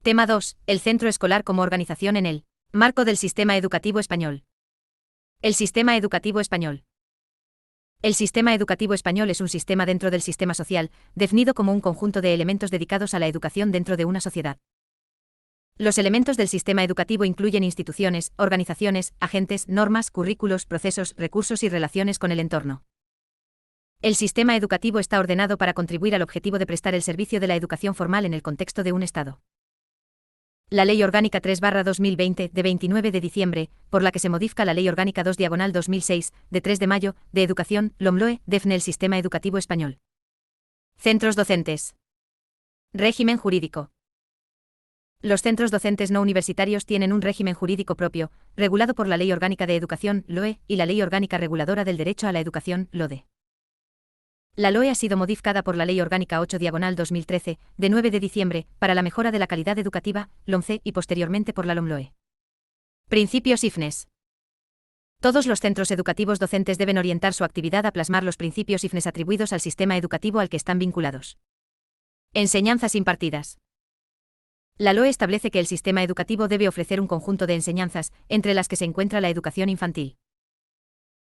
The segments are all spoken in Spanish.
Tema 2. El centro escolar como organización en el marco del sistema educativo español. El sistema educativo español. El sistema educativo español es un sistema dentro del sistema social, definido como un conjunto de elementos dedicados a la educación dentro de una sociedad. Los elementos del sistema educativo incluyen instituciones, organizaciones, agentes, normas, currículos, procesos, recursos y relaciones con el entorno. El sistema educativo está ordenado para contribuir al objetivo de prestar el servicio de la educación formal en el contexto de un Estado. La Ley Orgánica 3/2020, de 29 de diciembre, por la que se modifica la Ley Orgánica 2/2006, de 3 de mayo, de Educación, LOMLOE, define el sistema educativo español. Centros docentes. Régimen jurídico. Los centros docentes no universitarios tienen un régimen jurídico propio, regulado por la Ley Orgánica de Educación, LOE, y la Ley Orgánica Reguladora del Derecho a la Educación, LODE. La LOE ha sido modificada por la Ley Orgánica 8/2013, de 9 de diciembre, para la mejora de la calidad educativa, LOMCE, y posteriormente por la LOMLOE. Principios IFNES. Todos los centros educativos docentes deben orientar su actividad a plasmar los principios IFNES atribuidos al sistema educativo al que están vinculados. Enseñanzas impartidas. La LOE establece que el sistema educativo debe ofrecer un conjunto de enseñanzas, entre las que se encuentra la educación infantil.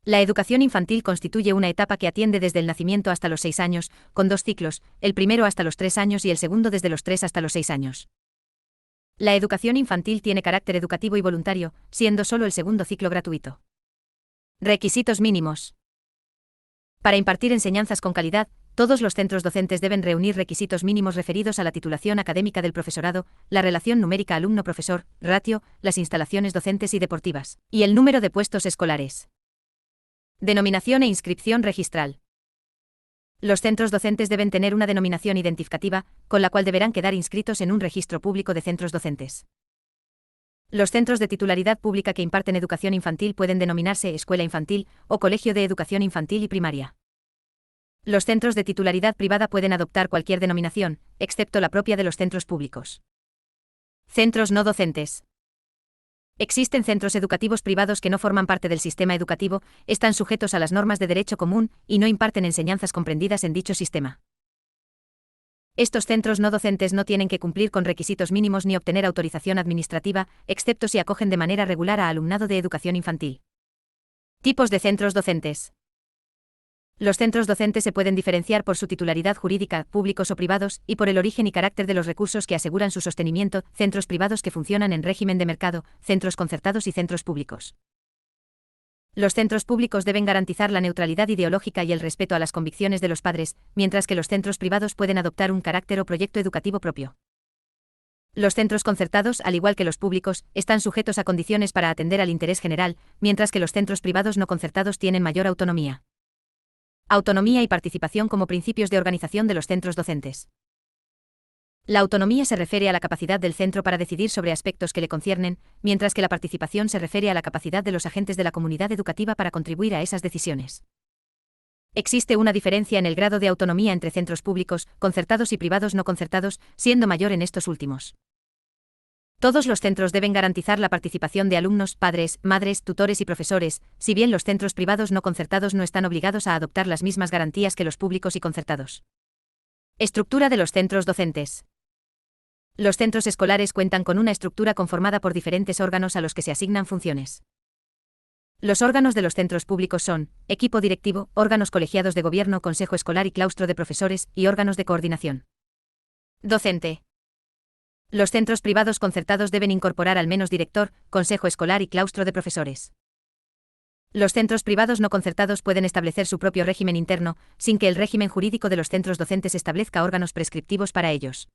La educación infantil constituye una etapa que atiende desde el nacimiento hasta los 6 años, con 2 ciclos, el primero hasta los 3 años y el segundo desde los 3 hasta los 6 años. La educación infantil tiene carácter educativo y voluntario, siendo solo el segundo ciclo gratuito. Requisitos mínimos. Para impartir enseñanzas con calidad, todos los centros docentes deben reunir requisitos mínimos referidos a la titulación académica del profesorado, la relación numérica alumno-profesor, ratio, las instalaciones docentes y deportivas, y el número de puestos escolares. Denominación e inscripción registral. Los centros docentes deben tener una denominación identificativa, con la cual deberán quedar inscritos en un registro público de centros docentes. Los centros de titularidad pública que imparten educación infantil pueden denominarse escuela infantil o colegio de educación infantil y primaria. Los centros de titularidad privada pueden adoptar cualquier denominación, excepto la propia de los centros públicos. Centros no docentes. Existen centros educativos privados que no forman parte del sistema educativo, están sujetos a las normas de derecho común y no imparten enseñanzas comprendidas en dicho sistema. Estos centros no docentes no tienen que cumplir con requisitos mínimos ni obtener autorización administrativa, excepto si acogen de manera regular a alumnado de educación infantil. Tipos de centros docentes. Los centros docentes se pueden diferenciar por su titularidad jurídica, públicos o privados, y por el origen y carácter de los recursos que aseguran su sostenimiento, centros privados que funcionan en régimen de mercado, centros concertados y centros públicos. Los centros públicos deben garantizar la neutralidad ideológica y el respeto a las convicciones de los padres, mientras que los centros privados pueden adoptar un carácter o proyecto educativo propio. Los centros concertados, al igual que los públicos, están sujetos a condiciones para atender al interés general, mientras que los centros privados no concertados tienen mayor autonomía. Autonomía y participación como principios de organización de los centros docentes. La autonomía se refiere a la capacidad del centro para decidir sobre aspectos que le conciernen, mientras que la participación se refiere a la capacidad de los agentes de la comunidad educativa para contribuir a esas decisiones. Existe una diferencia en el grado de autonomía entre centros públicos, concertados y privados no concertados, siendo mayor en estos últimos. Todos los centros deben garantizar la participación de alumnos, padres, madres, tutores y profesores, si bien los centros privados no concertados no están obligados a adoptar las mismas garantías que los públicos y concertados. Estructura de los centros docentes. Los centros escolares cuentan con una estructura conformada por diferentes órganos a los que se asignan funciones. Los órganos de los centros públicos son: equipo directivo, órganos colegiados de gobierno, consejo escolar y claustro de profesores, y órganos de coordinación. Docente. Los centros privados concertados deben incorporar al menos director, consejo escolar y claustro de profesores. Los centros privados no concertados pueden establecer su propio régimen interno, sin que el régimen jurídico de los centros docentes establezca órganos prescriptivos para ellos.